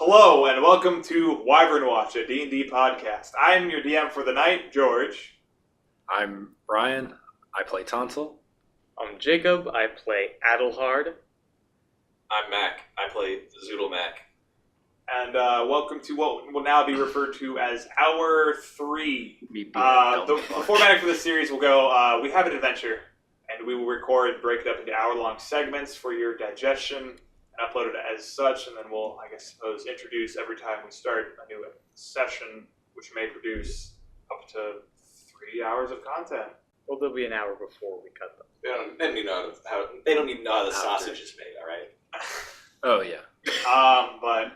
Hello and welcome to Wyvern Watch, a D&D podcast. I'm your DM for the night, George. I'm Brian. I play Tonsil. I'm Jacob. I play Adelhard. I'm Mac. I play Zoodle Mac. And welcome to what will now be referred to as Hour 3. The format for this series will go, we have an adventure, and we will record, break it up into hour-long segments for your digestion, and upload it as such, and then we'll, suppose, introduce every time we start a new session, which may produce up to 3 hours of content. Well, there'll be an hour before we cut them. They don't even know how the sausage is made, all right? Oh yeah. But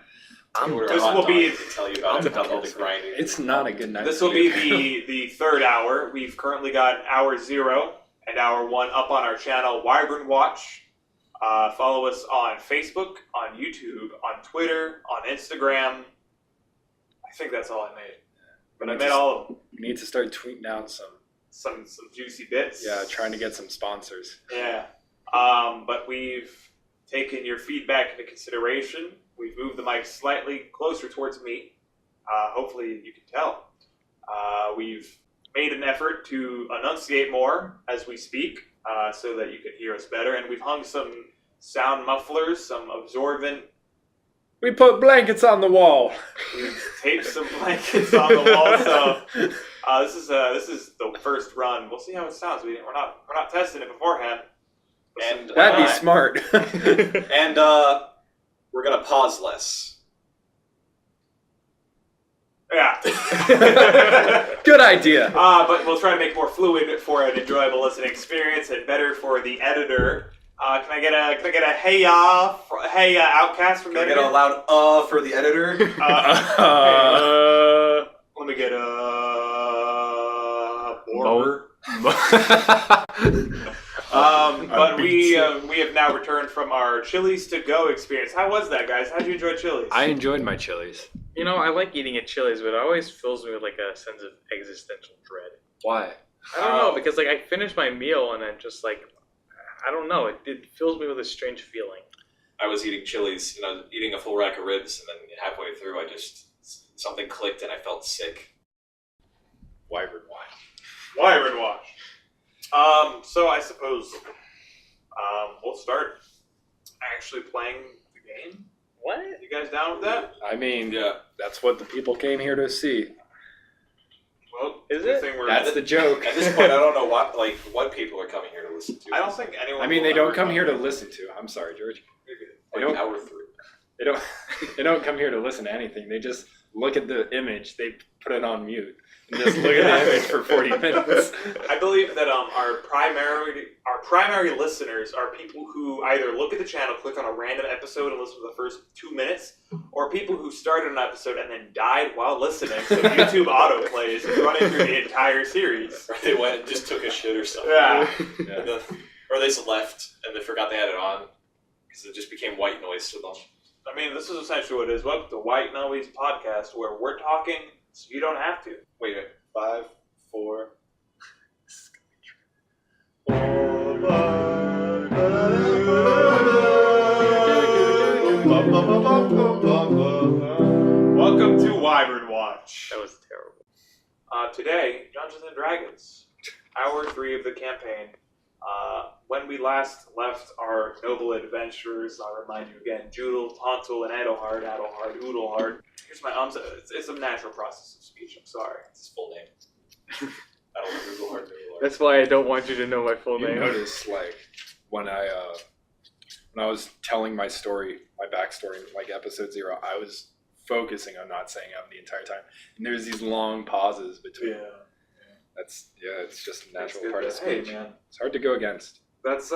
This will be to tell you about the grinding. It's not a good night. This will be the third hour. We've currently got hour 0 and hour 1 up on our channel, Wyvern Watch. Follow us on Facebook, on YouTube, on Twitter, on Instagram. I think that's all I made. But I made all of them. We need to start tweeting out Some juicy bits. Yeah, trying to get some sponsors. Yeah. But we've taken your feedback into consideration. We've moved the mic slightly closer towards me. Hopefully you can tell. We've made an effort to enunciate more as we speak so that you can hear us better. And we've hung some sound mufflers, some absorbent. We put blankets on the wall. We've taped some blankets on the wall. So this is the first run. We'll see how it sounds. We're not testing it beforehand. And That'd be smart. And we're gonna pause less. Yeah. Good idea. But we'll try to make more fluid for an enjoyable listening experience and better for the editor. Can I get a hey Outcast from the Can I editor? get a loud for the editor? Let me get a border. But we have now returned from our Chili's to go experience. How was that, guys? How'd you enjoy Chili's? I enjoyed my Chili's. You know, I like eating at Chili's, but it always fills me with like a sense of existential dread. Why? I don't know, because like I finish my meal and then just like, I don't know, it fills me with a strange feeling. I was eating Chili's, eating a full rack of ribs, and then halfway through, something clicked and I felt sick. Wyvern Watch. Wyvern Watch. So I suppose we'll start actually playing the game. What? You guys down with that? I mean, Yeah. that's what the people came here to see. Well, Is good it? thing we're- That's the joke. At this point, I don't know what people are coming here to listen to. I don't think anyone. I mean, will they don't ever come here to listen to. I'm sorry, George. They don't. Hour 3. They don't. They don't come here to listen to anything. They just look at the image. They put it on mute and just look at the image for 40 minutes. I believe that our primary listeners are people who either look at the channel, click on a random episode, and listen to the first 2 minutes, or people who started an episode and then died while listening. So YouTube autoplays running through the entire series. Or they went and just took a shit or something. Yeah. Yeah. Or they just left and they forgot they had it on because it just became white noise to them. I mean, this is essentially what it is. Welcome to White Noise Podcast, where we're talking so you don't have to. Wait. 5, 4. Welcome to Wyvern Watch. That was terrible. Today, Dungeons and Dragons, hour 3 of the campaign. When we last left our noble adventurers, I'll remind you again, Joodle, Tonsil, and Adelhard, Oodlehard. Here's my it's a natural process of speech, I'm sorry. It's his full name. I don't know Noodlehard. That's why I don't want you to know my full You name. notice, like, when I was telling my story, my backstory, like episode 0, I was focusing on not saying the entire time, and there's these long pauses between. It's just a natural part of speech. Hey, man. It's hard to go against. That's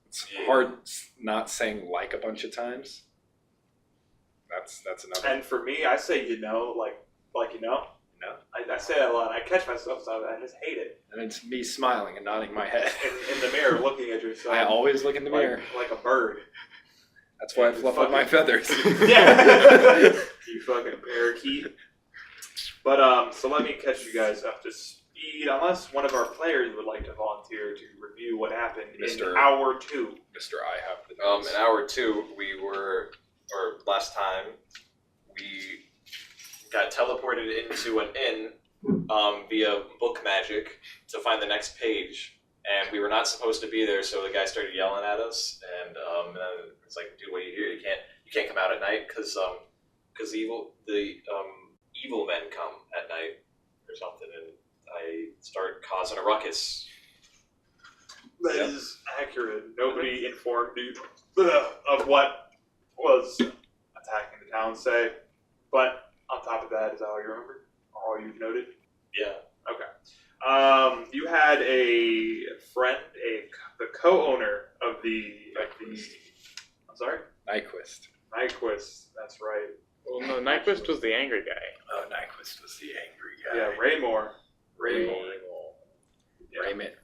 It's hard not saying like a bunch of times. That's another. And for me, I say like you know. No. I say that a lot. I catch myself sometimes. I just hate it. And it's me smiling and nodding my head. In the mirror, looking at yourself. I always look in the mirror. like a bird. That's why I fluff up my feathers. Yeah. You fucking parakeet. But so let me catch you guys up to speed, unless one of our players would like to volunteer to review what happened in hour 2. Mr. I have the notes. In hour 2, we were or last time, we got teleported into an inn via book magic to find the next page, and we were not supposed to be there. So the guy started yelling at us, and then it's like, dude, what are you here? You can't come out at night because evil men come at night or something, and I start causing a ruckus. That is accurate. Nobody informed you of what was attacking the town, say. But on top of that, is that all you remember? All you've noted? Yeah. Okay. You had a friend, the co-owner of the. I'm sorry? Nyquist. Nyquist. That's right. Well, no, Nyquist was the angry guy. Oh, Nyquist was the angry guy. Yeah, Raymore.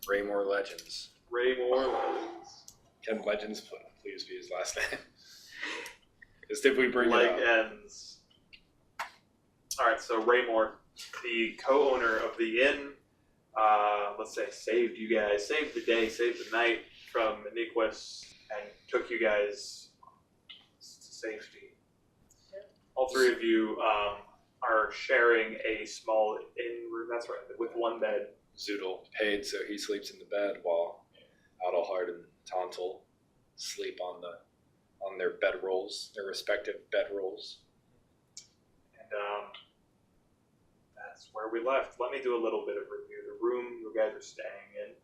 Raymore Legends. Raymore Legends. Can Legends please be his last name? Because did we bring Leg it up? ends. Alright, so Raymore, the co-owner of the inn, let's say saved you guys, saved the day, saved the night from Nyquist, and took you guys to safety. All three of you are sharing a small inn room, that's right, with one bed. Zoodle paid so he sleeps in the bed while Adelhard and Tontal sleep on their bedrolls, their respective bedrolls. And that's where we left. Let me do a little bit of review. The room you guys are staying in,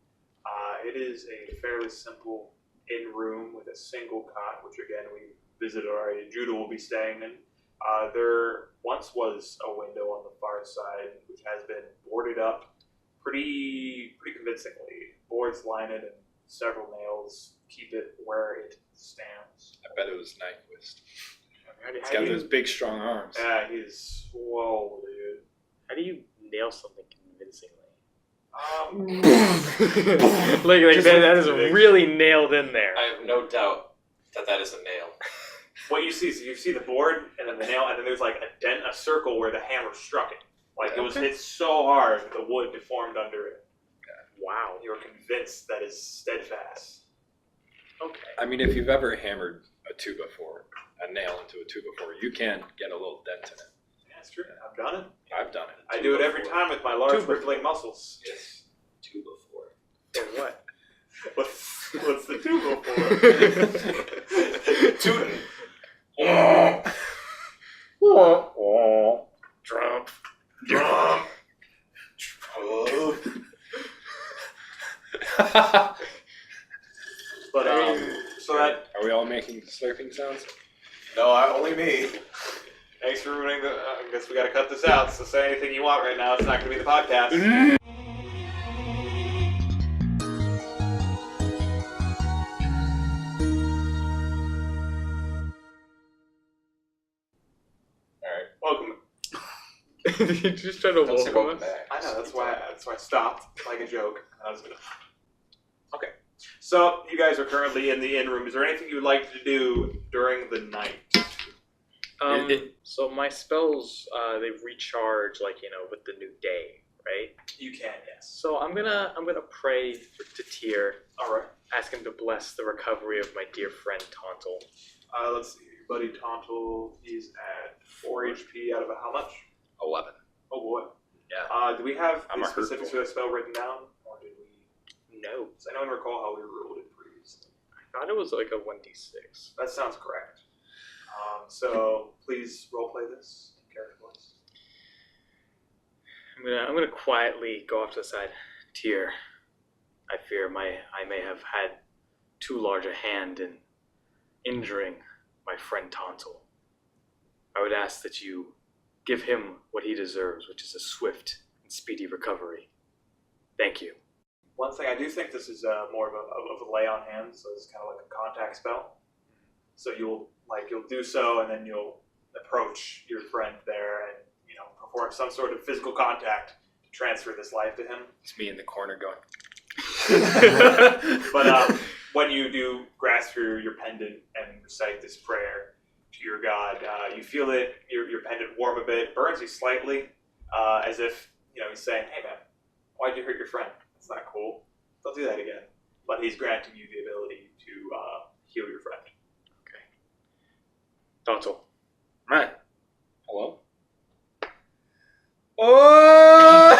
it is a fairly simple inn room with a single cot, which again we visited already. Judah will be staying in. There once was a window on the far side, which has been boarded up pretty convincingly. Boards line it and several nails keep it where it stands. I bet it was Nyquist. He's How got do you, those big, strong arms. Yeah, he's swole, dude. how do you nail something convincingly? Just that is big. really nailed in there. I have no doubt that is a nail. What you see is you see the board and then the nail, and then there's like a dent, a circle where the hammer struck it. Like it was hit so hard that the wood deformed under it. Wow. You were convinced that is steadfast. Okay. I mean, if you've ever hammered a nail into a two before, you can get a little dent in it. Yeah, that's true. I've done it. I've done it. I do it every time with my large rippling muscles. Yes. Two before. For what? What's the two before? Tootin'. Trump. But so that Are we all making slurping sounds? No, only me. thanks for ruining the. I guess we got to cut this out. So say anything you want right now. It's not going to be the podcast. Welcome. You just trying to Don't say welcome welcome us? back. I know that's why I stopped like a joke. I was gonna. Okay, so you guys are currently in the inn room. Is there anything you would like to do during the night? So my spells, they recharge with the new day, right? You can, yes. So I'm gonna pray to Tyr, All right. ask him to bless the recovery of my dear friend Tontal. Let's see. Your buddy Tontal, he's at 4 HP out of how much? 11. Oh boy. Yeah. Do we have I'm the a specifics hurtful. for the spell written down, or did we? No, Does anyone recall how we ruled it previously? I thought it was like a 1d6. That sounds correct. So please roleplay this in character voice. I'm gonna quietly go off to the side. Tyr, I fear I may have had too large a hand in injuring my friend Tontal. I would ask that you give him what he deserves, which is a swift and speedy recovery. Thank you. One thing, I do think this is more of a lay on hands, so it's kind of like a contact spell. So you'll do so, and then you'll approach your friend there, and perform some sort of physical contact to transfer this life to him. It's me in the corner going. But when you do grasp your pendant and recite this prayer to your god, you feel it, your pendant warm a bit, burns you slightly, as if he's saying, "Hey man, why'd you hurt your friend? That's not cool. Don't do that again." But he's granting you the ability to heal your friend. Tonsil. Man. Hello? Oh!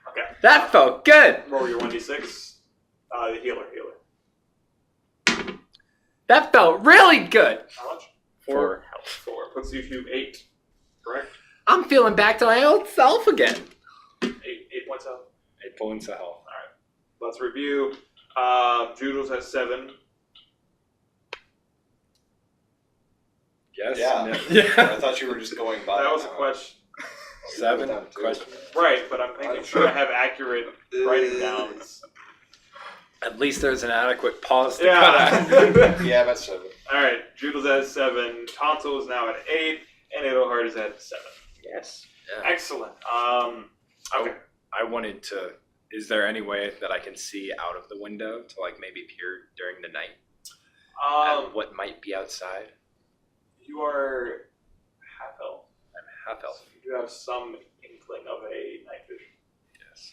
Okay. That felt good. Roll your 1d6. Healer. That felt really good. How much? 4. 4. Puts you to 8. Correct? I'm feeling back to my old self again. 8 points out. 8 points of health. Let's review. Joodles has 7. Yes. Yeah. No. Yeah. I thought you were just going by. That was a question. 7 question. Right, but I'm making sure I have accurate writing downs. At least there's an adequate pause to Yeah. cut out. Yeah, that's 7. Alright, Joodles at 7. Tonsil is now at 8. And Edelhard is at 7. Yes. Yeah. Excellent. Okay. I wanted to. Is there any way that I can see out of the window to like maybe peer during the night at what might be outside? You are half elf. I'm half elf. So you do have some inkling of a night vision. Yes.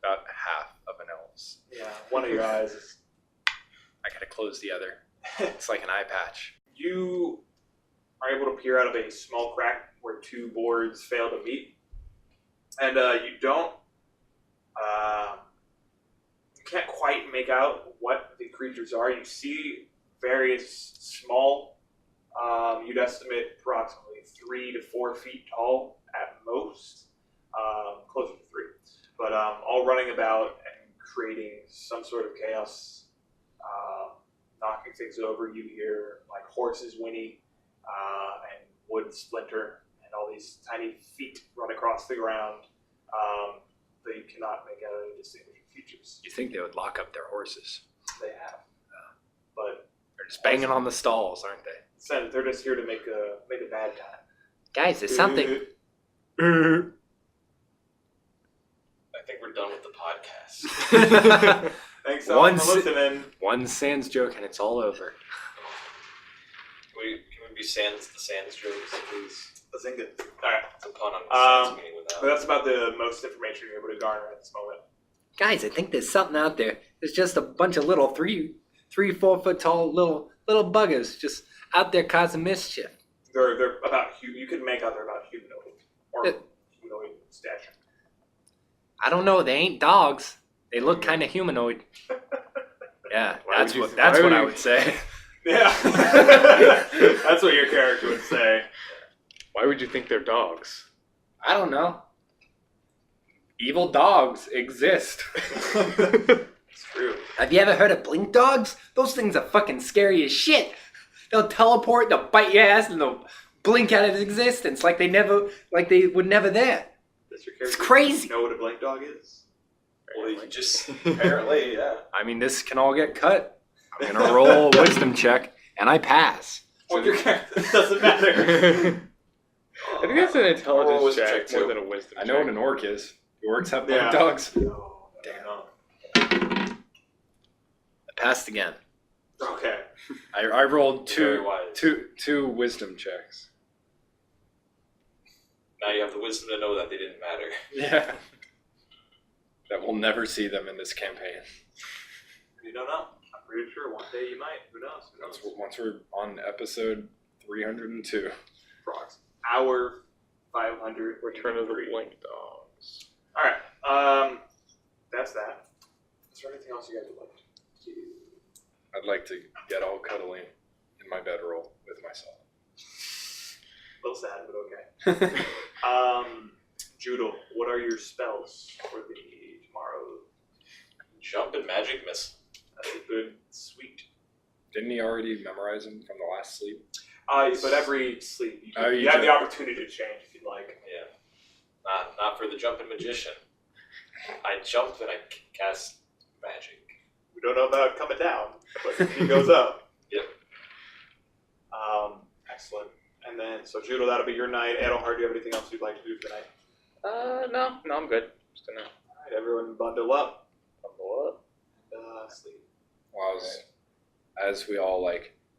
About half of an elf's. Yeah, one of your eyes is. I gotta close the other. It's like an eye patch. You are able to peer out of a small crack where 2 boards fail to meet. And you don't. You can't quite make out what the creatures are. You see various small. You'd estimate approximately 3 to 4 feet tall at most, closer to 3. But all running about and creating some sort of chaos, knocking things over. You hear like horses whinny and wood splinter, and all these tiny feet run across the ground. But you cannot make out any distinguishing features. You think they would lock up their horses? They have, but They're just banging on the stalls, aren't they? they're just here to make a bad time. Guys, there's something. I think we're done with the podcast. Thanks all for listening. One Sans joke and it's all over. Can we be Sans the Sans jokes, please? Bazinga. Alright. It's a pun on the Sans meeting with But that. that's about the most information you're able to garner at this moment. Guys, I think there's something out there. There's just a bunch of little 4 foot tall little buggers just out there causing mischief. They're about you can make out they're about humanoid or humanoid stature. I don't know. They ain't dogs. They look kind of humanoid. Yeah, Why that's would you- what that's why what would I you- would say. Yeah. That's what your character would say. Why would you think they're dogs? I don't know. Evil dogs exist. It's true. Have you ever heard of blink dogs? Those things are fucking scary as shit. They'll teleport, they'll bite your ass, and they'll blink out of existence like they were never there. Does your character It's crazy. know what a blank dog is? Well, you just apparently, yeah. I mean, this can all get cut. I'm gonna roll a wisdom check, and I pass. Well, your character doesn't matter. I think that's an Roll a intelligence wisdom check check, too. more than a wisdom I check. know what an orc is. The orcs have blink Yeah. dogs. No, Damn. I passed again. Okay. I rolled Very wise. two wisdom checks. Now you have the wisdom to know that they didn't matter. Yeah. That we'll never see them in this campaign. You don't know. I'm pretty sure one day you might. Who knows? Who knows? Once we're on episode 302. Frogs. Hour 500. Return of the Blink Dogs. Alright. That's that. Is there anything else you guys would like to do? I'd like to get all cuddly in my bedroll with myself. A little sad, but okay. Joodle, what are your spells for the tomorrow? Jump and magic miss. That's a good, sweet. Didn't he already memorize them from the last sleep? But every sleep, you have the opportunity to change if you'd like. Yeah. Not for the jumping magician. I jump and I cast magic. We don't know about coming down, but he goes up. Yep. Excellent. And then, so Joodle, that'll be your night. Edelhard, do you have anything else you'd like to do for the night? No, I'm good. Just gonna Alright, everyone bundle up. bundle up. Sleep. Well, as we all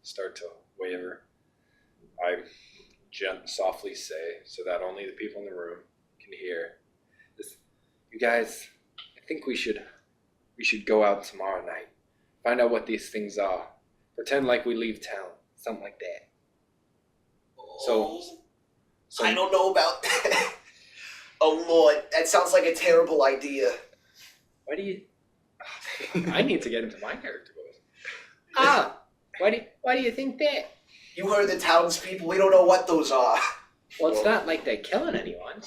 start to waver, I softly say, so that only the people in the room can hear. You guys, I think we should go out tomorrow night. Find out what these things are. Pretend like we leave town. Something like that. Oh, So I don't know about that. Oh Lord, that sounds like a terrible idea. why do you? I need to get into my character voice. Why do you think that? You heard the townspeople. We don't know what those are. Well, it's not like they're killing anyone.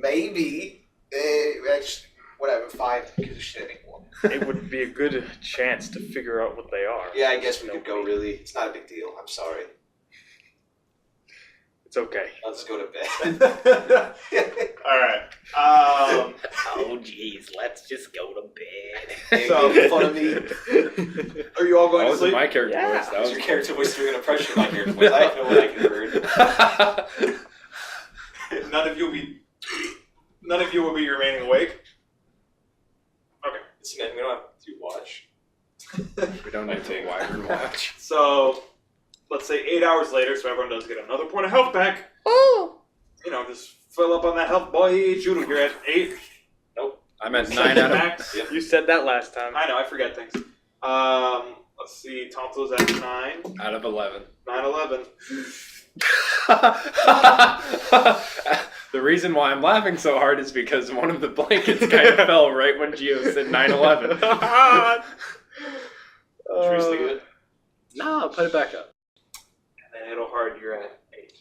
Maybe. Actually, whatever. Fine. Who gives a shit anymore? It would be a good chance to figure out what they are. Yeah, I guess we could go. Really, it's not a big deal. I'm sorry. It's okay. I'll just go to bed. All right. Oh, jeez, let's just go to bed. Hey, So- making fun of me. Are you all going That to wasn't sleep? my character Yeah. voice. That How's was your character voice doing an impression of my character voice? I know what I can heard. None of you will be remaining awake. Okay. Listen, man, we don't have to watch. We don't need to Wyvern watch. So, let's say 8 hours later, so everyone does get another point of health back. Oh! You know, just fill up on that health, boy. Judo, you're at 8. I'm at 9 out of... max. Yep. You said that last time. I know, I forget things. Let's see, Tonto's at 9. Out of 11. 9/11. The reason why I'm laughing so hard is because one of the blankets kind of fell right when Gio said 9/11. Should we just leave it? No, put it back up. And then it'll hard, you're at 8.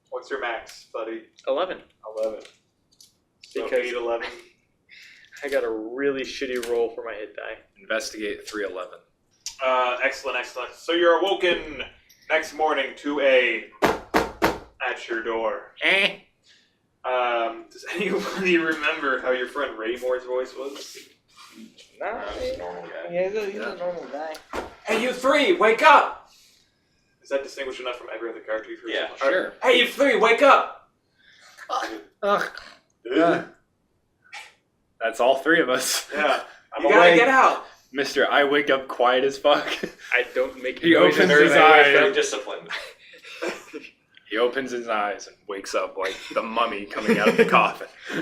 What's your max, buddy? 11. 11. So Because- 8, 11. I got a really shitty roll for my hit die. Investigate 311. Excellent. So you're awoken next morning to a at your door. Does anybody remember how your friend Raymore's voice was? Nah, Normal guy. yeah, he's a normal guy. Hey, you three, wake up! Is that distinguished enough from every other character you've heard? Yeah, so far? Sure. Hey, you three, wake up! Ugh. That's all three of us. Yeah. I'm You gotta awake. get out! Mr. I wake up quiet as fuck. I don't make He noises opens or his anything. eyes. Very disciplined. He opens his eyes and wakes up like the mummy coming out of the coffin. Yeah,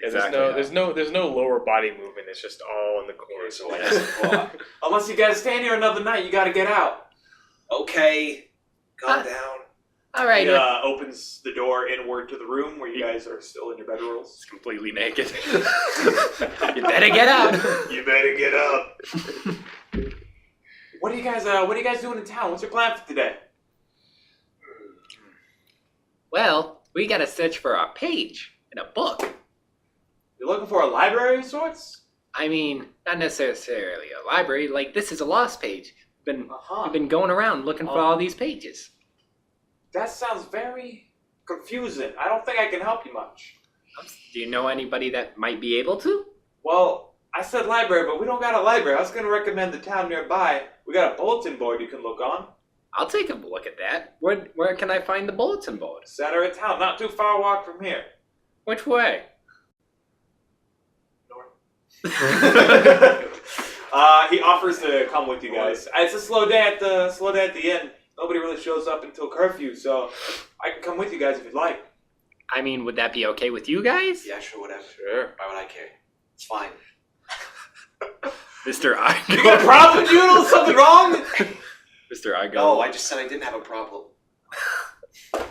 Exactly there's no lower body movement. It's just all in the corner. So well, Unless you guys stay here another night, you gotta get out. Okay, calm down. All right. He opens the door inward to the room where you guys are still in your bedrolls. It's completely naked. You better get out. You better get up. What are you guys doing in town? What's your plan for today? Well, we gotta search for our page in a book. You're looking for a library of sorts? I mean, not necessarily a library. Like, this is a lost page. Uh-huh. We've been going around looking for all these pages. That sounds very confusing. I don't think I can help you much. Do you know anybody that might be able to? Well, I said library, but we don't got a library. I was going to recommend the town nearby. We got a bulletin board you can look on. I'll take a look at that. Where can I find the bulletin board? Center of town, not too far walk from here. Which way? He offers to come with you guys. It's a slow day at the inn. Nobody really shows up until curfew, so I can come with you guys if you'd like. I mean, would that be okay with you guys? Yeah, sure, whatever. Sure. Why would I care? It's fine. Mr. I You got a problem, Juno? Something wrong? Mr. I go. No, I just said I didn't have a problem.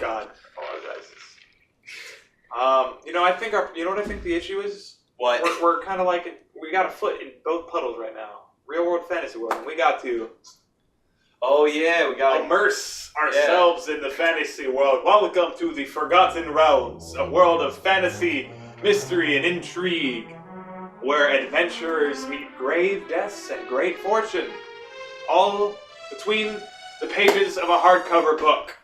God, apologizes. You know what I think the issue is? What? We're kind of like we got a foot in both puddles right now. Real world fantasy world, and we got to Oh yeah, we got immerse ourselves in the fantasy world. Welcome to the Forgotten Realms, a world of fantasy, mystery, and intrigue, where adventurers meet grave deaths and great fortune, all between the pages of a hardcover book.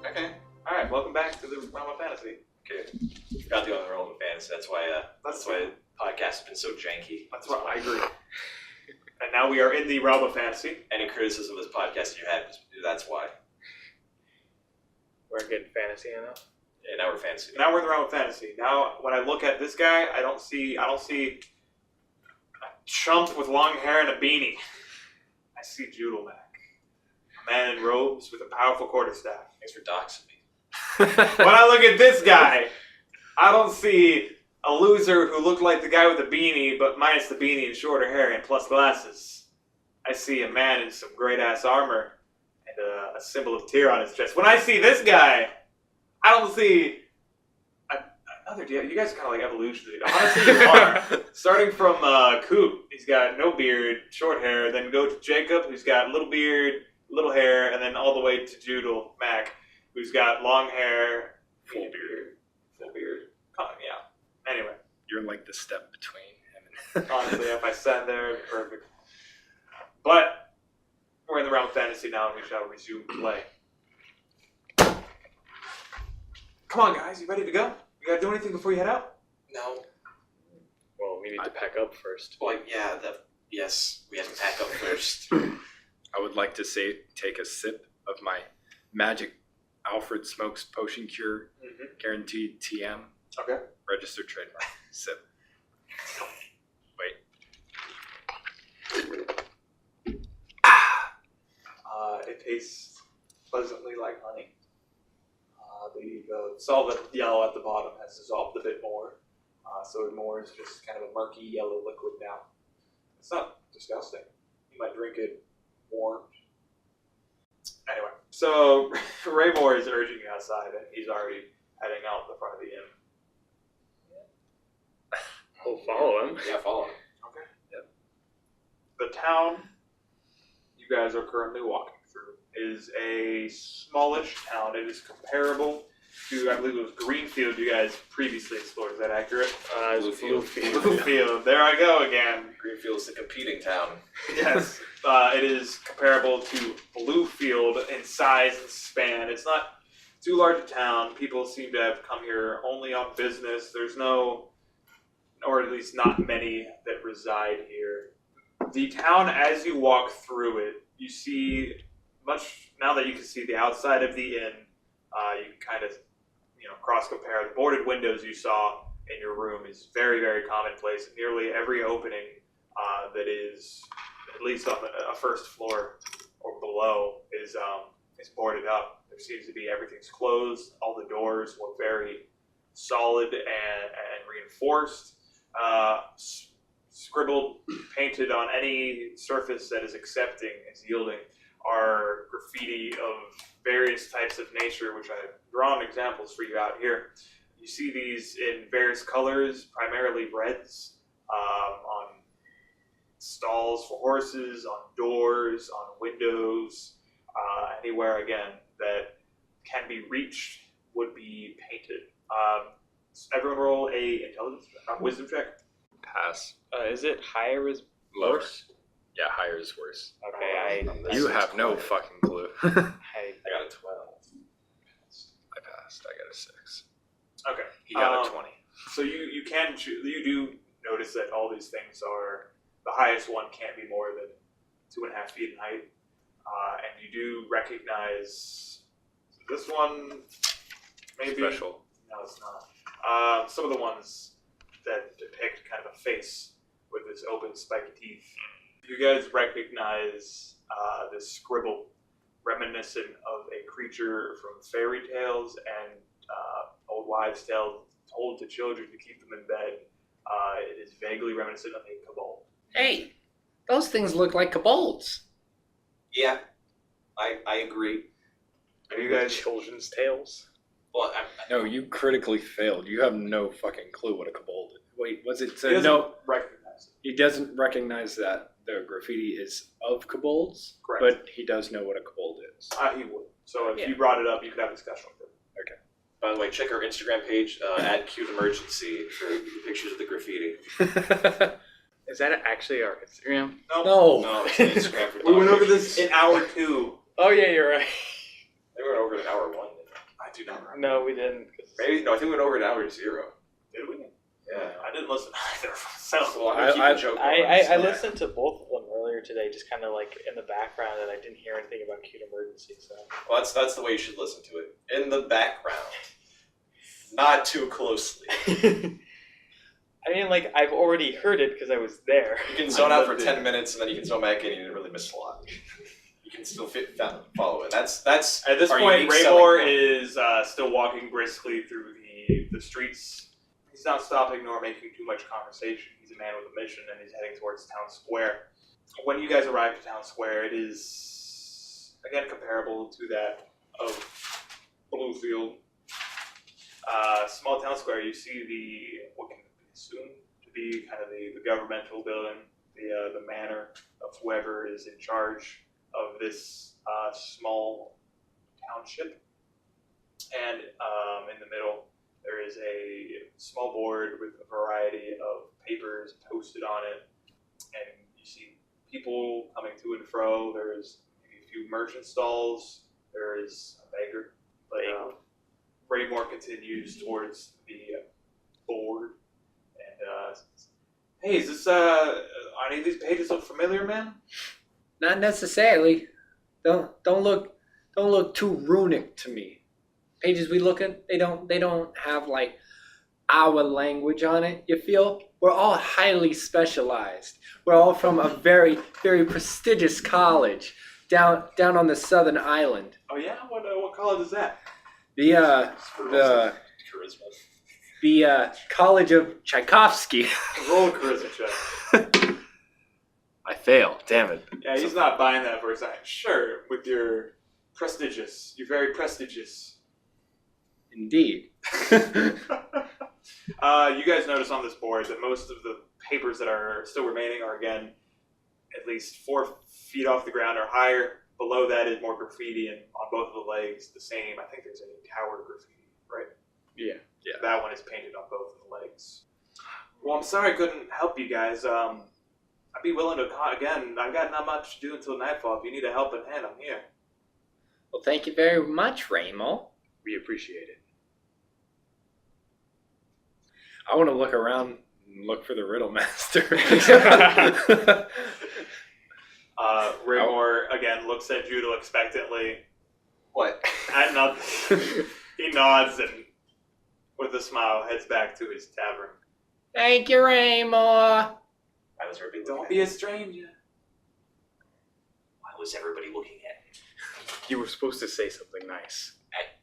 Okay. All right, welcome back to the realm of fantasy. Okay. Forgot the other realm of fantasy. That's why the podcast has been so janky. That's what I agree. And now we are in the realm of fantasy. Any criticism of this podcast you had, that's why. We're getting fantasy enough. And now we're fantasy. Now we're in the realm of fantasy. Now, when I look at this guy, I don't see a chump with long hair and a beanie. I see Judelmac, a man in robes with a powerful quarterstaff. Thanks for doxing me. When I look at this guy, I don't see a loser who looked like the guy with the beanie, but minus the beanie and shorter hair and plus glasses. I see a man in some great-ass armor and a symbol of Tyr on his chest. When I see this guy, I don't see another. You guys are kind of like evolution. Honestly, you are. Starting from Coop, he's got no beard, short hair. Then go to Jacob, who's got little beard, little hair, and then all the way to Joodle Mac, who's got long hair, full beard. Yeah. Anyway, You're like the step between him and honestly, if I sat there, it'd be perfect. But we're in the realm of fantasy now, and we shall resume play. Come on, guys, you ready to go? You gotta do anything before you head out? No. Well, we need to pack up first. Well, yeah. Yes, we have to pack up first. I would like to take a sip of my magic Alfred Smokes Potion Cure, guaranteed TM, Okay. registered trademark. Sip. Wait. It tastes pleasantly like honey. The solvent yellow at the bottom has dissolved a bit more, so it more is just kind of a murky yellow liquid now. It's not disgusting. You might drink it warm. Anyway, so Raymore is urging you outside, and he's already heading out the front of the inn. We'll follow him. Yeah, follow him. Okay. Yep. The town you guys are currently walking through is a smallish town. It is comparable to, I believe it was Greenfield you guys previously explored. Is that accurate? Bluefield. Bluefield. There I go again. Greenfield's the competing town. Yes. It is comparable to Bluefield in size and span. It's not too large a town. People seem to have come here only on business. There's no, or at least not many that reside here. The town, as you walk through it, you see now that you can see the outside of the inn, you can kind of, cross-compare. The boarded windows you saw in your room is very, very commonplace. Nearly every opening that is, at least on a first floor or below, is boarded up. There seems to be everything's closed. All the doors look very solid and reinforced. Scribbled, painted on any surface that is accepting, is yielding, are graffiti of various types of nature, which I've drawn examples for you out here. You see these in various colors, primarily reds, on stalls for horses, on doors, on windows, anywhere again that can be reached would be painted. Everyone roll a intelligence, wisdom check. Pass. Is it higher is Lower. worse? Yeah, higher is worse. Okay, You have no fucking clue. I I got a 12. passed. I got a 6. Okay. He got a 20. So you can you do notice that all these things are, the highest one can't be more than 2.5 feet in height, and you do recognize this one maybe Special. No, it's not. Some of the ones that depict kind of a face with this open spiky teeth. You guys recognize this scribble reminiscent of a creature from fairy tales and old wives' tales told to children to keep them in bed. It is vaguely reminiscent of a kobold. Hey, those things look like kobolds. Yeah, I agree. Are you guys children's tales? Well, No, you critically failed. You have no fucking clue what a kobold is. Wait, was it? He doesn't No, recognize it. he doesn't recognize that the graffiti is of kobolds, Correct. but he does know what a kobold is. He would. So if Yeah. you brought it up, you could have a discussion with him. by the way, check our Instagram page, at Cute Emergency for pictures of the graffiti. Is that actually our Instagram? No. No, it's an Instagram for We went dog over this pictures. in hour 2. Oh yeah, you're right. They went over it in hour 1. I do not remember. No, we didn't. Maybe, no, I think we went over it in hour 0. Did we? Yeah. I didn't listen either. So Well, I'm gonna keep I- the joke I going. listened to both of them earlier today, just kind of like in the background, and I didn't hear anything about Cute Emergency. So Well, that's the way you should listen to it. In the background. Not too closely. I mean, like I've already heard it because I was there. You can zone out for 10 minutes and then you can zone back in and you didn't really miss a lot. You can still follow it. That's at this our point, unique Raymore selling point. is still walking briskly through the streets. He's not stopping nor making too much conversation. He's a man with a mission, and he's heading towards town square. when you guys arrive at Town Square, it is, again, comparable to that of Bluefield. Small town square, you see what can be assumed to be kind of the governmental building, the manor of whoever is in charge of this small township. And in the middle, there is a small board with a variety of papers posted on it. And you see people coming to and fro. There's maybe a few merchant stalls. There is a beggar. But Raymore continues towards the board. And, hey, is this, are any of these pages look familiar, man? Not necessarily. Don't look too runic to me. Pages we look at, they don't have like our language on it. You feel? We're all highly specialized. We're all from a very, very prestigious college down on the southern island. Oh yeah, what college is that? The Charisma. the College of Tchaikovsky. Roll a charisma check. I fail. Damn it. Yeah, he's not buying that for a second. Sure, with your prestigious, you're very prestigious. Indeed. You guys notice on this board that most of the papers that are still remaining are, again, at least 4 feet off the ground or higher. Below that is more graffiti, and on both of the legs, the same. I think there's a tower graffiti, right? Yeah. That one is painted on both of the legs. Well, I'm sorry I couldn't help you guys. I'd be willing to, again, I've got not much to do until nightfall. If you need a helping hand, I'm here. Well, thank you very much, Ramo. We appreciate it. I want to look around and look for the riddle master. Raymore, again, looks at Judah expectantly. What? At nothing. He nods and, with a smile, heads back to his tavern. Thank you, Ramo. Why was everybody Don't looking be at a stranger. Why was everybody looking at me? You were supposed to say something nice.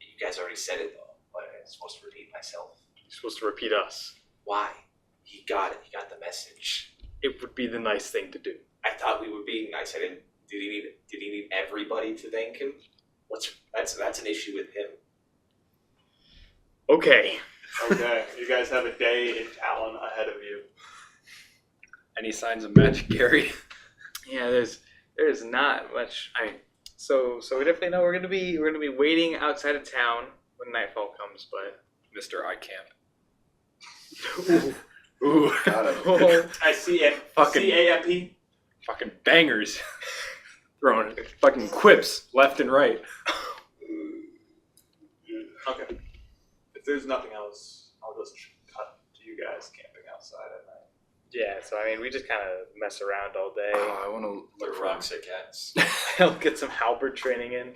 You guys already said it, though. But I'm supposed to repeat myself. You're supposed to repeat us. Why? He got it. He got the message. It would be the nice thing to do. I thought we were being nice. Did he need everybody to thank him? That's an issue with him. Okay. Okay, you guys have a day in Talon ahead of you. Any signs of magic, Gary? Yeah, there's not much. So we definitely know we're gonna be waiting outside of town when nightfall comes, but Mr. I Camp. ooh, I see it. Fucking- CAMP. Fucking bangers. Throwing fucking quips left and right. Okay. If there's nothing else, I'll just cut to you guys camping outside at night. yeah. So I mean, we just kind of mess around all day. I want to They're look rocks at cats. I'll get some halberd training in.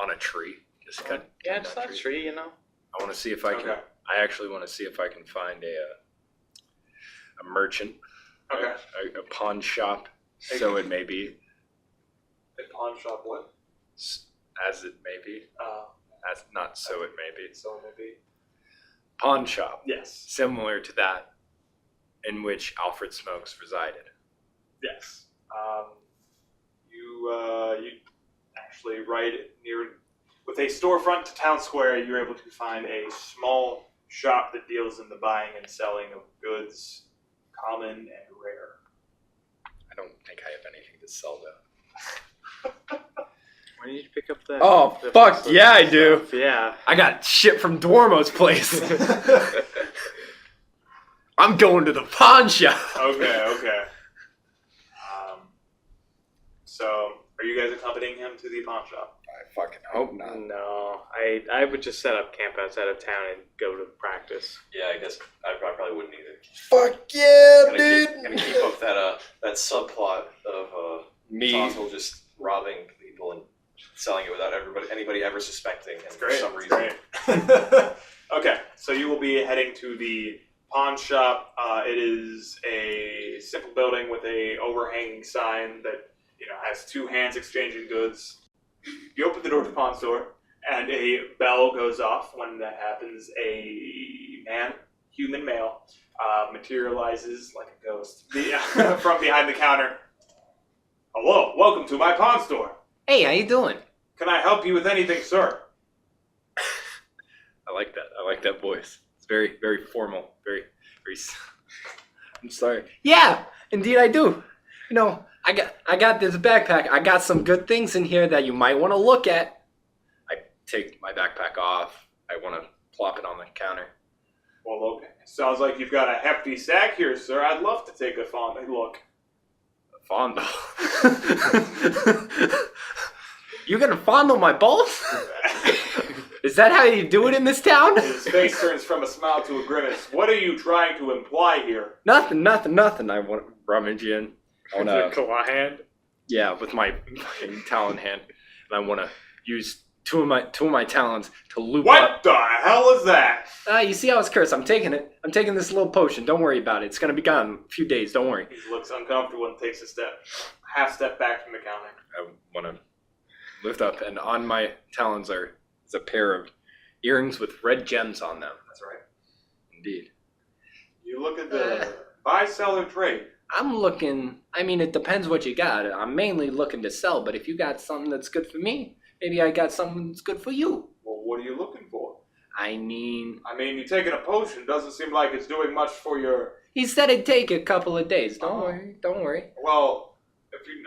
on a tree. Just cut. Yeah, cut just down on a tree, you know. I want to see if I can. Okay. I actually want to see if I can find a merchant, Okay. a pawn shop, so it may be, A pawn shop, what? as it may be, as not so it may be. So maybe. Pawn shop, Yes. similar to that in which Alfred Smokes resided. Yes. You actually right near, with a storefront to Town Square, you're able to find a small shop that deals in the buying and selling of goods, common and rare. I don't think I have anything to sell though. When did you pick up that? Oh, the fuck, stuff? yeah, I do. Yeah. I got shit from Dormo's place. I'm going to the pawn shop. Okay. So, are you guys accompanying him to the pawn shop? I fucking hope not. No, I would just set up camp outside of town and go to practice. Yeah, I guess I probably wouldn't either. Fuck yeah, Gonna keep up that subplot of Me. Tonsil just robbing people and selling it without anybody ever suspecting him for some reason. Great. Okay, so you will be heading to the pawn shop. It is a simple building with a overhanging sign that has two hands exchanging goods. You open the door to the pawn store, and a bell goes off. When that happens, a man, human male, materializes like a ghost from behind the counter. Hello, welcome to my pawn store. Hey, how you doing? Can I help you with anything, sir? I like that. I like that voice. It's very, very formal. Very. I'm sorry. Yeah, indeed I do. You know, I got this backpack. I got some good things in here that you might want to look at. I take my backpack off. I want to plop it on the counter. Well, okay. Sounds like you've got a hefty sack here, sir. I'd love to take a fond look. Fondle. You gonna fondle my balls? Is that how you do it in this town? His face turns from a smile to a grimace. What are you trying to imply here? Nothing. I want to rummage in. I want to. claw hand. Yeah, with my talon hand, and I want to use two of my talons to loop What up. the hell is that? You see how it's cursed. I'm taking it. I'm taking this little potion. Don't worry about it. It's gonna be gone in a few days. Don't worry. He looks uncomfortable and takes a half step back from the counter. I want to lift up, and on my talons is a pair of earrings with red gems on them. That's right. Indeed. You look at the buy, sell, or trade. I'm looking. I mean, it depends what you got. I'm mainly looking to sell, but if you got something that's good for me, maybe I got something that's good for you. Well, what are you looking for? I mean, you taking a potion doesn't seem like it's doing much for your... he said it'd take a couple of days. Don't worry. Don't worry. Well,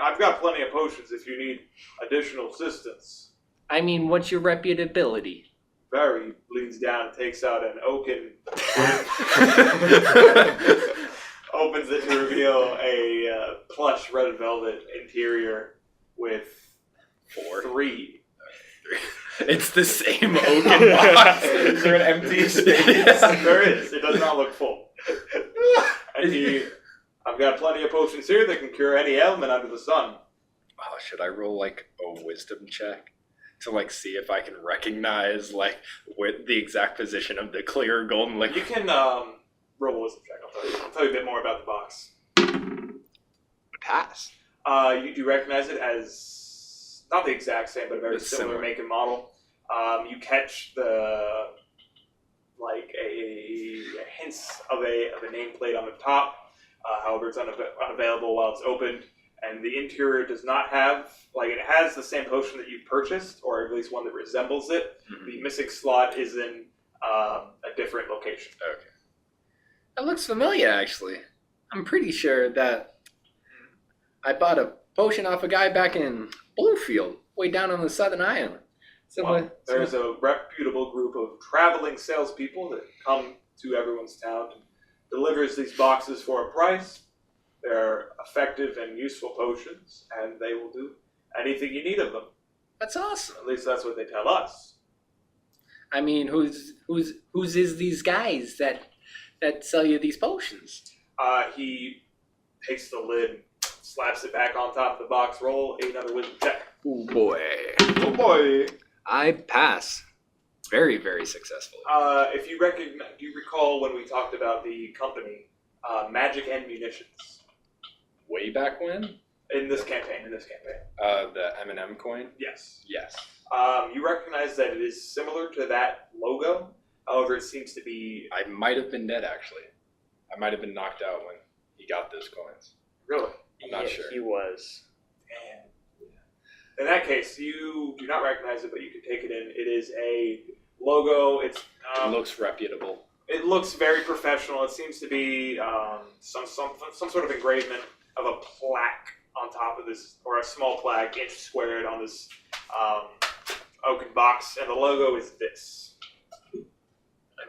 I've got plenty of potions if you need additional assistance. I mean, what's your reputability? Barry leans down and takes out an oaken... opens it to reveal a plush red velvet interior with 3. It's the same oaken box. Is there an empty space? There is. It does not look full. And I've got plenty of potions here that can cure any ailment under the sun. Oh, should I roll like a wisdom check to see if I can recognize with the exact position of the clear golden liquid? You can roll a wisdom check. I'll tell you a bit more about the box. Pass. You do recognize it as not the exact same, but a very It's similar similar. make and model. You catch a hints of a nameplate on the top. However, it's unavailable while it's opened, and the interior does not have it has the same potion that you've purchased, or at least one that resembles it. Mhm. The missing slot is in a different location. Okay. That looks familiar, actually. I'm pretty sure that I bought a potion off a guy back in Bluefield, way down on the southern island. Well, there's a reputable group of traveling salespeople that come to everyone's town and delivers these boxes for a price. They're effective and useful potions, and they will do anything you need of them. That's awesome. At least that's what they tell us. I mean, who's is these guys that sell you these potions? He takes the lid, slaps it back on top of the box. Roll another wisdom check. Oh boy. Oh boy! I pass. Very, very successfully. If you do you recall when we talked about the company, Magic and Munitions, Way back when? in this campaign? The M&M coin? Yes. Yes. You recognize that it is similar to that logo. However, it seems to be I might have been dead, actually. I might have been knocked out when he got those coins. really. I'm not sure. He was. Damn. In that case, you do not recognize it, but you can take it in. It is a logo. It's It looks reputable. it looks very professional. It seems to be some sort of engravement of a plaque on top of this, or a small plaque, inch squared on this oaken box, and the logo is this. And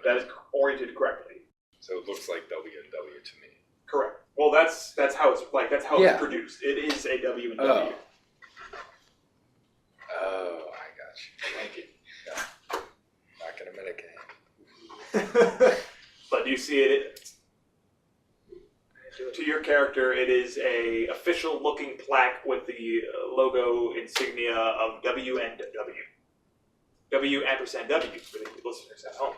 that is oriented correctly. So it looks like W&W to me. Correct. Well, that's how it's Yeah. it's produced. It is a W and Oh. W. Oh, I got you. Thank you. Yeah. Back in a minute, gang. But you see it. To your character, it is a official looking plaque with the logo insignia of W and W. W ampersand W for the listeners at home.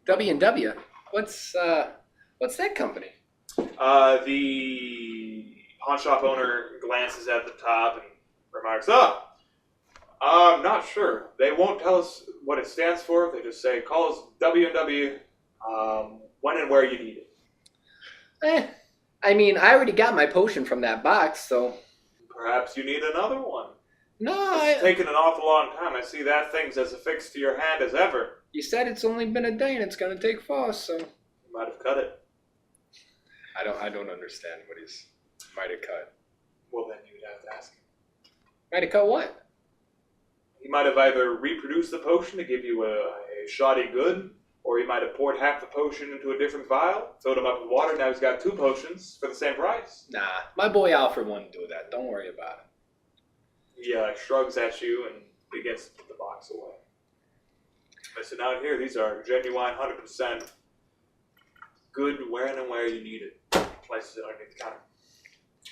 W&W. What's that company? The pawn shop owner glances at the top and remarks, I'm not sure. They won't tell us what it stands for. They just say, call us W&W when and where you need it. I mean, I already got my potion from that box, so Perhaps you need another one. No, It's taken an awful long time. I see that thing's as affixed to your hand as ever. you said it's only been a day and it's gonna take 4, so. You might have cut it. I don't understand what he's might have cut. Well, then you'd have to ask him. Might have cut what? He might have either reproduced the potion to give you a shoddy good, or he might have poured half the potion into a different vial, filled him up with water, now he's got 2 potions for the same price. Nah, my boy Alfred wouldn't do that. Don't worry about it. He shrugs at you and begins to put the box away. Listen, out here, these are genuine, 100% good when and where you need it. Places it underneath the counter.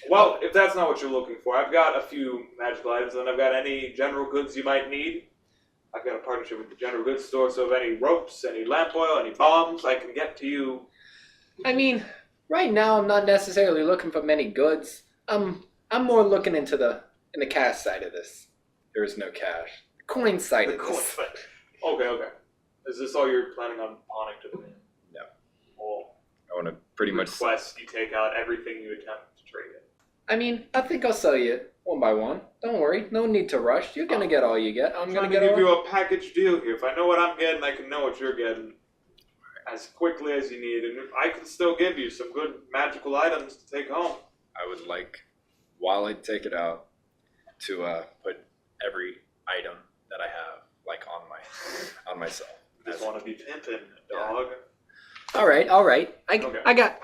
Well, if that's not what you're looking for, I've got a few magical items, and I've got any general goods you might need. I've got a partnership with the general goods store, so if any ropes, any lamp oil, any bombs, I can get to you. I mean, right now I'm not necessarily looking for many goods. I'm more looking into the cash side of this. There is no cash. The coin side The of coin. this. Okay. Is this all you're planning on pawning to the man? No. Well, I want to pretty much. request you take out everything you attempt to trade it. I mean, I think I'll sell you one by one. Don't worry. No need to rush. You're gonna get all you get. I'm gonna get give all. you a package deal here. If I know what I'm getting, I can know what you're getting as quickly as you need, and I can still give you some good magical items to take home. I would like, while I take it out, to put every item that I have like on myself. Just want to be pimping, dog. All right. Okay.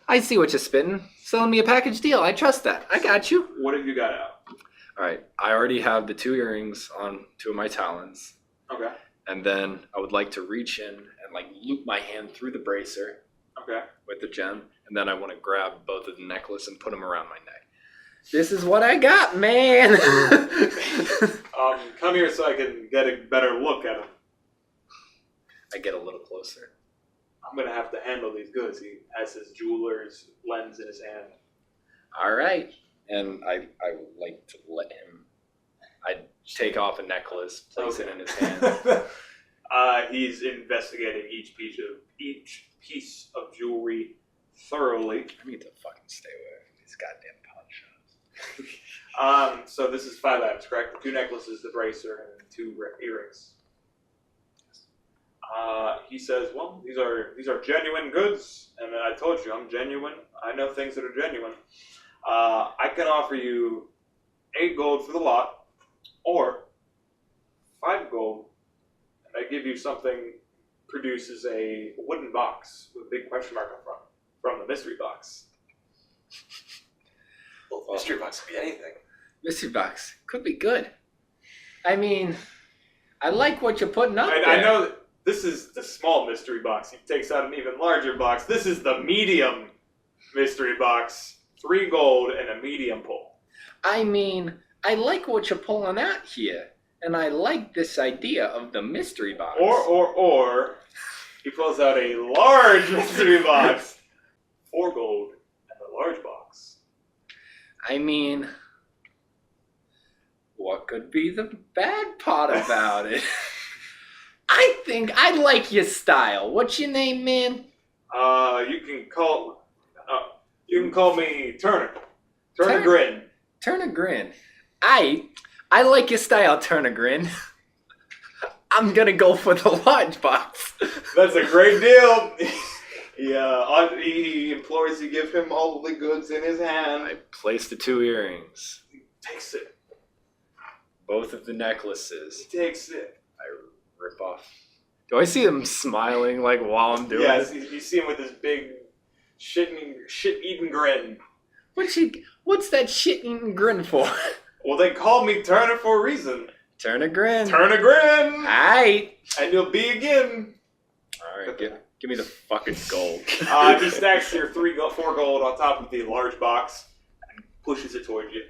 I see what you're spitting. Selling me a package deal. I trust that. I got you. What have you got out? All right. I already have the 2 earrings on 2 of my talons, Okay. and then I would like to reach in and like loop my hand through the bracer Okay. with the gem, and then I want to grab both of the necklace and put them around my neck. This is what I got, man. Come here so I can get a better look at him. I get a little closer. I'm gonna have to handle these goods. He has his jeweler's lens in his hand. All right. And I would like to let him. I'd take off a necklace, place it in his hand. He's investigating each piece of jewelry thoroughly. I need to fucking stay away from these goddamn pawn shops. So this is 5 items, correct? The 2 necklaces, the bracer, and 2 earrings. He says, "Well, these are genuine goods, and I told you I'm genuine. I know things that are genuine. I can offer you 8 gold for the lot, or 5 gold, and I give you something. Produces a wooden box with a big question mark up front from the mystery box." Well, mystery box could be anything. Mystery box could be good. I mean, I like what you're putting up there. I know that this is the small mystery box. He takes out an even larger box. This is the medium mystery box. 3 gold and a medium pull. I mean, I like what you're pulling out here, and I like this idea of the mystery box. Or he pulls out a large mystery box. 4 gold and a large box. I mean, what could be the bad part about it? I think I like your style. What's your name, man? You can call me Turner. Turner Grin. Turner Grin. I like your style, Turner Grin. I'm gonna go for the large box. That's a great deal. He implores you give him all of the goods in his hand. I place the 2 earrings, Takes it. both of the necklaces. He takes it. I rip off. Do I see him smiling like while I'm doing Yes, it? you see him with his big shit-eating grin. What's that shit-eating grin for? Well, they call me Turner for a reason. Turner Grin. Turner Grin! Aight. And you'll be again. Alright, give me the fucking gold. He stacks your 4 gold on top of the large box and pushes it towards you.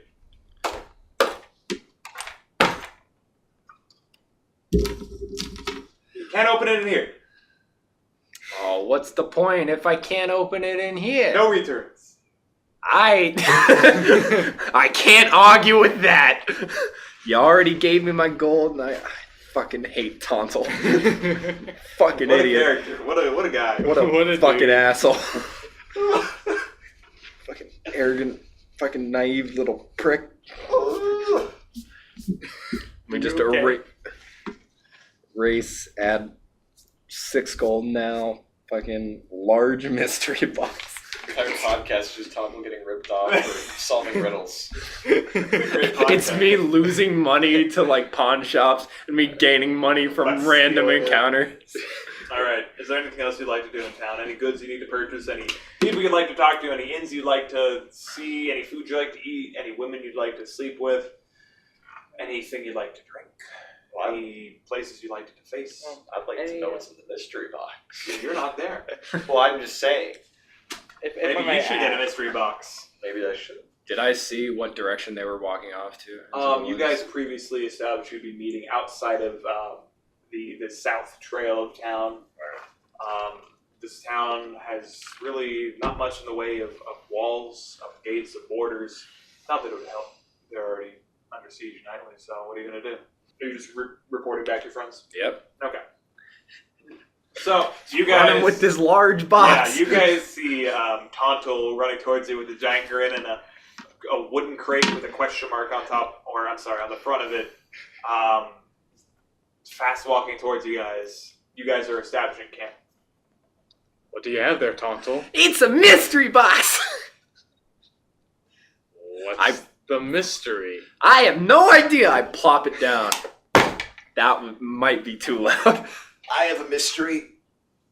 You can't open it in here. Oh, what's the point if I can't open it in here? No returns. I can't argue with that. You already gave me my gold, and I fucking hate Tonsil. Fucking What idiot. a character. What a guy. What a fucking dude. asshole. Fucking arrogant, fucking naive little prick. We just Okay. erase, add 6 gold now. Fucking large mystery box. Entire podcast is just Tonto getting ripped off for solving riddles. It's me losing money to like pawn shops and me gaining money from Let's random steal it. encounters. Alright, is there anything else you'd like to do in town? Any goods you need to purchase? Any people you'd like to talk to? Any inns you'd like to see? Any food you'd like to eat? Any women you'd like to sleep with? Anything you'd like to drink? Any places you'd like to face? I'd like to know what's in the mystery box. You're not there. Well, I'm just saying. If Maybe I may you should get a ask- mystery box. Maybe I should. Did I see what direction they were walking off to? You guys previously established you'd be meeting outside of the south trail of town. This town has really not much in the way of walls, of gates, of borders. Not that it would help. They're already under siege nightly, so what are you going to do? Are you just reporting back to your friends? Yep. Okay. So, you guys... Running with this large box. Yeah, you guys see Tonto running towards you with a giant grin and a wooden crate with a question mark on top, or I'm sorry, on the front of it. Fast walking towards you guys. You guys are establishing camp. What do you have there, Tonto? It's a mystery box. What's the mystery? I have no idea. I plop it down. That might be too loud. I have a mystery.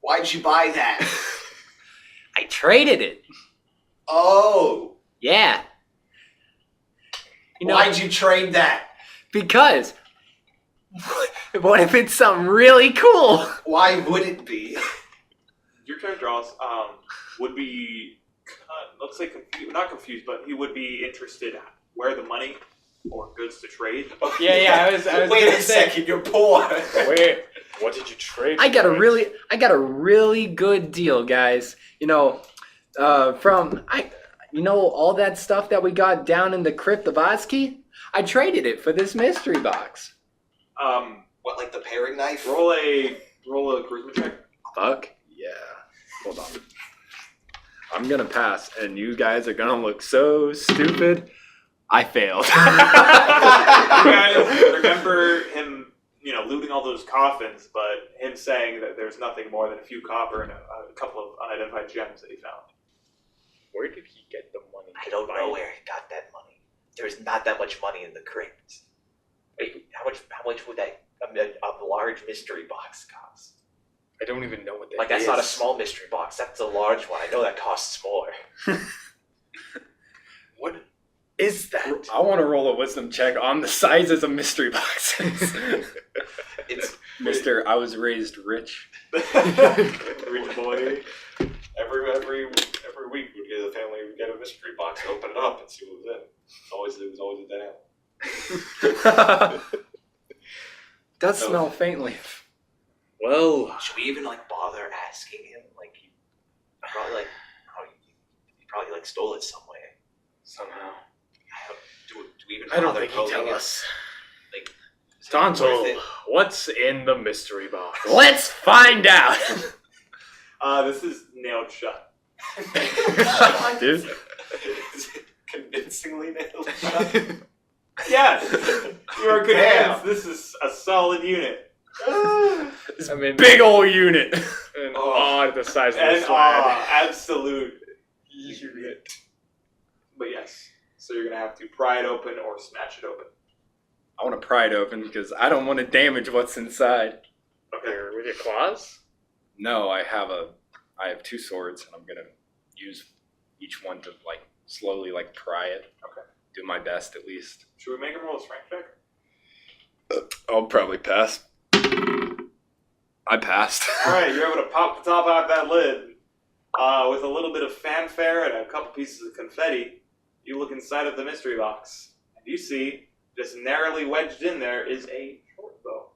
Why'd you buy that? I traded it. Oh. Yeah. You know, Why'd you trade that? because what if it's something really cool? Why would it be? Your character also would be, let's say, not confused, but he would be interested where the money or goods to trade. Yeah, I was Wait gonna a say. second, you're poor. Wait, what did you trade? I got a for? really good deal, guys. You know, all that stuff that we got down in the crypt of Oski. I traded it for this mystery box. What, like the paring knife? Roll a charisma check. Fuck yeah. Hold on. I'm gonna pass, and you guys are gonna look so stupid. I failed. You guys remember him, looting all those coffins, but him saying that there's nothing more than a few copper and a couple of unidentified gems that he found. Where did he get the money? I don't know where he got that money. There's not that much money in the crypt. Wait, how much would that a large mystery box cost? I don't even know what that is. Like, that's not a small mystery box. That's a large one. I know that costs more. What is that? I want to roll a wisdom check on the sizes of mystery boxes. It's Mister, I was raised rich. Rich boy. Every week we'd get the family would get a mystery box and open it up and see what was in it. It was always a den. Does smell faintly. Well, should we even bother asking him? He probably stole it some way. somehow. Do we even I don't bother think he'd tell probing it? us. Is it worth Tonto, it? what's in the mystery box? Let's find out. This is nailed shut. Dude. Is it convincingly nailed shut? Yes, you are convinced Damn. this is a solid unit. I mean, Big ol' unit. and odd the size of the And slab. absolute unit. But yes, so you're gonna have to pry it open or smash it open. I want to pry it open because I don't want to damage what's inside. Okay. With your claws? No, I have 2 swords, and I'm gonna use each one to slowly pry it. Okay. Do my best at least. Should we make him roll a strength check? I'll probably pass. I passed. All right, you're able to pop the top out of that lid with a little bit of fanfare and a couple pieces of confetti. You look inside of the mystery box, and you see just narrowly wedged in there is a short bow.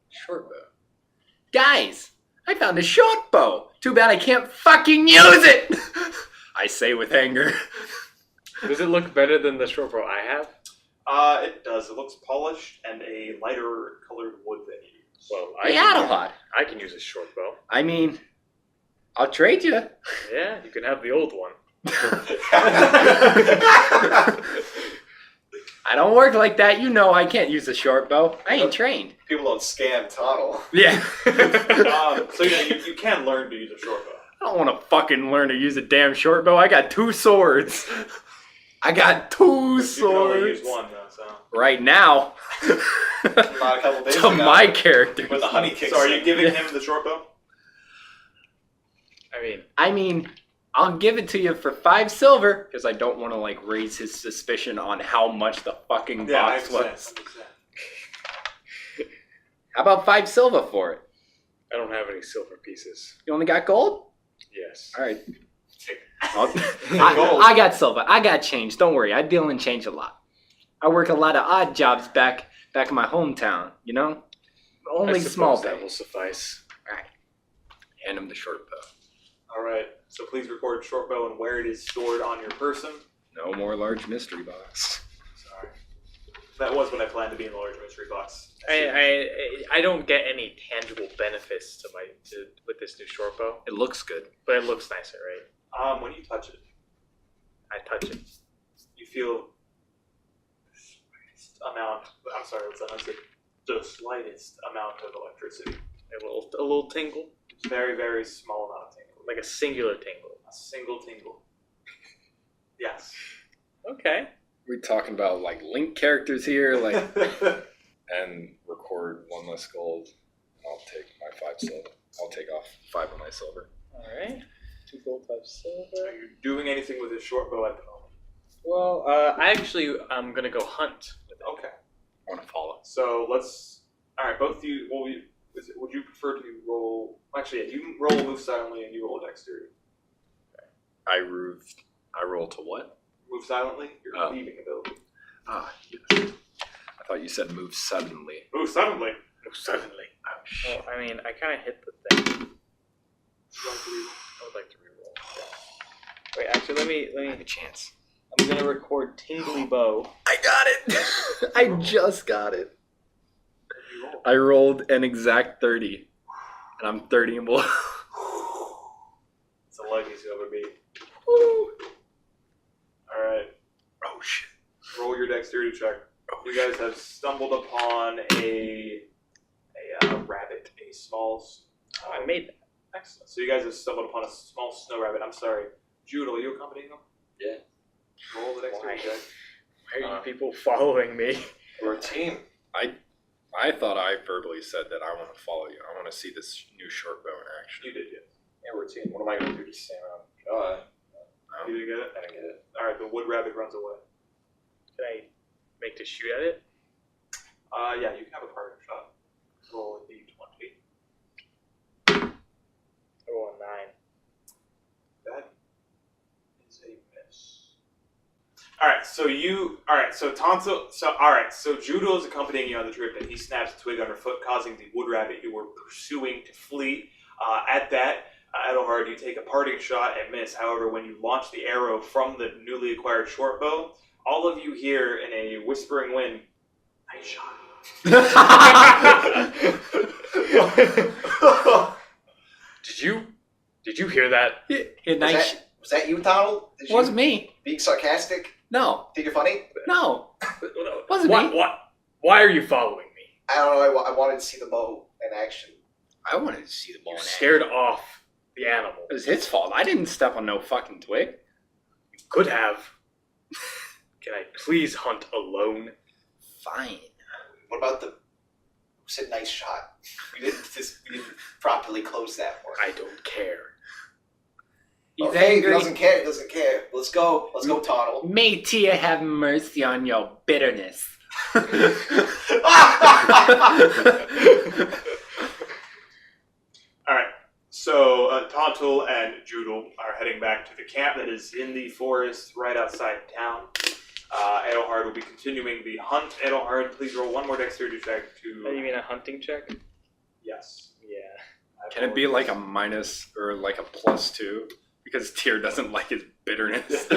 Short bow. Guys, I found a short bow. Too bad I can't fucking use it. I say with anger. Does it look better than the short bow I have? It does. It looks polished and a lighter colored wood than you use. Well, I had a lot. I can use a short bow. I mean, I'll trade you. Yeah, you can have the old one. I don't work like that. You know I can't use a short bow. I ain't trained. People don't scam tunnel. Yeah. So yeah, you can learn to use a short bow. I don't want to fucking learn to use a damn short bow. I got 2 swords. I got 2 You swords. can only use one though, so. Right now. Not a couple days To ago. my character. When the honey kicks So are you in. giving him the short bow? I mean, I mean, I'll give it to you for 5 silver because I don't want to like raise his suspicion on how much the fucking Yeah, I box understand. was. How about 5 silver for it? I don't have any silver pieces. You only got gold? Yes. All right. Gold. I got silver. I got change. Don't worry. I deal in change a lot. I work a lot of odd jobs back in my hometown. You know, only I small suppose that pay. will suffice. All right. Hand him the short bow. All right. So please record short bow and where it is stored on your person. No more large mystery box. Sorry. That was what I planned to be in the large mystery box. I don't get any tangible benefits with this new short bow, It looks good. but it looks nicer, right? When you touch it, I touch it. you feel the slightest amount. I'm sorry, what's that? I said the slightest amount of electricity. A little tingle, It's very, very small amount of tingle. like a singular tingle. A single tingle. Yes. Okay. We're talking about like Link characters here, like, and record 1 less gold. I'll take my 5 silver. I'll take off 5 of my silver. All right. 2 gold, 5 Are silver. you doing anything with this short bow at the moment? Well, I'm gonna go hunt. Okay. I want to follow. So let's. All right, both of you. Well, would you prefer to roll? Actually, yeah, you roll move silently and you roll dexterity. I roll to what? Move silently. Your Oh. thieving ability. Ah, yes. I thought you said move suddenly. Move suddenly. Suddenly. Oh, shit. Well, I mean, I kind of hit the thing. You want to reroll? I would like to reroll. Yeah. Wait, actually, let I me. have a chance. I'm gonna record Tingly Bow. I got it. I just got it. What did you roll? I rolled an exact 30, and I'm 30 and below. It's the luckiest you'll ever be. All right. Oh shit. Roll your dexterity check. You guys have stumbled upon a rabbit, a small. I made that. Excellent. So you guys have stumbled upon a small snow rabbit. I'm sorry, Jude. Are you accompanying them? Yeah. Roll the dexterity Why? check. Why are you people following me? We're a team. I thought I verbally said that I want to follow you. I want to see this new short bow in action. You did, yes. Yeah, we're a team. What am I going to do? Just stand around? God. You didn't get it. I didn't get it. All right. The wood rabbit runs away. Can I make to shoot at it? Yeah, you can have a parting shot. Roll a d20. I roll a 9. That is a miss. Alright, so Tonto, so Judo is accompanying you on the trip, and he snaps a twig underfoot, causing the wood rabbit you were pursuing to flee. At that, Edelhard, you take a parting shot and miss. However, when you launch the arrow from the newly acquired short bow, all of you hear in a whispering wind, "Nice shot." Did you hear that? Was that you, Donald? Did you Wasn't me. being sarcastic? No. Think you're funny? No. Wasn't What? me. What? Why are you following me? I don't know. I wanted to see the bow in action. I wanted to see the ball. You in action. scared off the animal. It was his fault. I didn't step on no fucking twig. You could have. Can I please hunt alone? Fine. What about the? Who said nice shot? We didn't properly close that one. I don't care. He's Okay, angry. He doesn't care. He doesn't care. Let's go. Let's go, Donald. May Tia have mercy on your bitterness. Alright, so Tontul and Judel are heading back to the camp that is in the forest right outside town. Edelhard will be continuing the hunt. Edelhard, please roll one more dexterity check You to... mean a hunting check? Yes. Yeah. Can it be like a minus or like a +2? Because Tyr doesn't like his bitterness.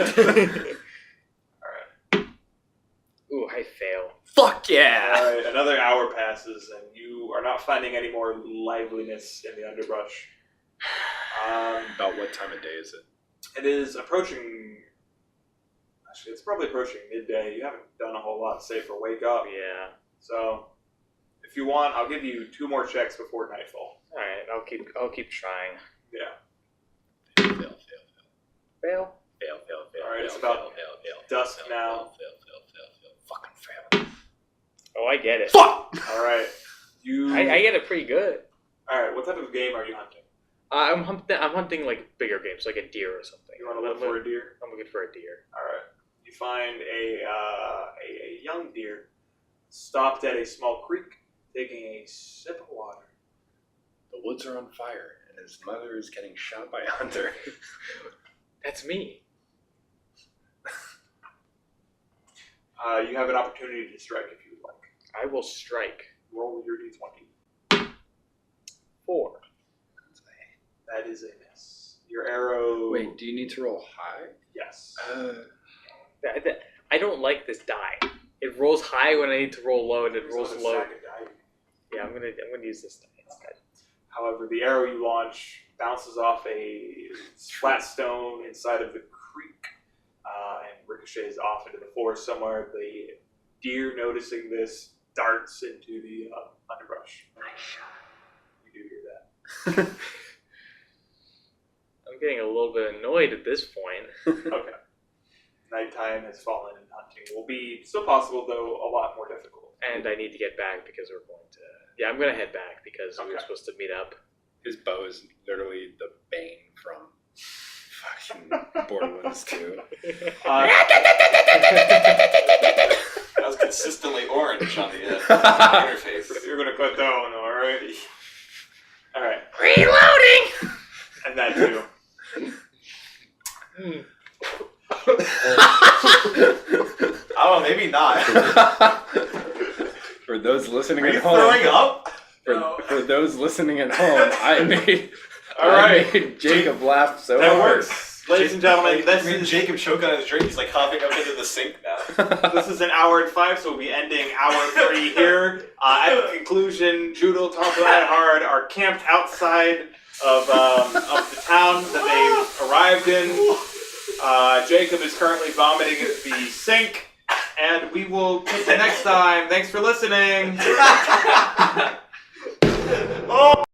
Ooh, I fail. Fuck yeah! Alright, another hour passes and you are not finding any more liveliness in the underbrush. About what time of day is it? It is approaching Actually, it's probably approaching midday. You haven't done a whole lot save for wake up. Yeah. So, if you want, I'll give you 2 more checks before nightfall. All right. I'll keep trying. Yeah. Fail. All right, it's about dusk now. Fucking fail. Oh, I get it. Fuck! All right. I get it pretty good. All right, what type of game are you hunting? I'm hunting like bigger games, like a deer or something. You want to look for a deer? I'm looking for a deer. All right. You find a young deer stopped at a small creek, taking a sip of water. The woods are on fire, and his mother is getting shot by a hunter. That's me. You have an opportunity to strike if you would like. I will strike. Roll your d20. 4. That is a miss. Your arrow. Wait, do you need to roll high? Yes. I don't like this die. It rolls high when I need to roll low, and it rolls There's low. not a second die. Yeah, I'm gonna use this die instead. However, the arrow you launch bounces off a flat stone inside of the creek and ricochets off into the forest somewhere. The deer, noticing this, darts into the underbrush. Nice shot. You do hear that. I'm getting a little bit annoyed at this point. Okay. Nighttime has fallen and hunting will be still possible, though a lot more difficult. And I need to get back because we're going to... Yeah, I'm going to head back because we were Okay. supposed to meet up. His bow is literally the bane from fucking Borderlands 2. That was consistently orange on the interface. You're gonna cut that one, alright? Alright. Reloading! And that too. I don't know, maybe not. For those listening Are at you home, throwing up? for those listening at home, I made Jacob laugh so That hard. works. Ladies and gentlemen, this I mean, is Jacob choke on his drink. He's like hopping up into the sink now. this is an hour and 5, so we'll be ending hour 3 here. At the conclusion, Judo, Tonto, and Hard are camped outside of the town that they arrived in. Jacob is currently vomiting at the sink, and we will catch you next time. Thanks for listening.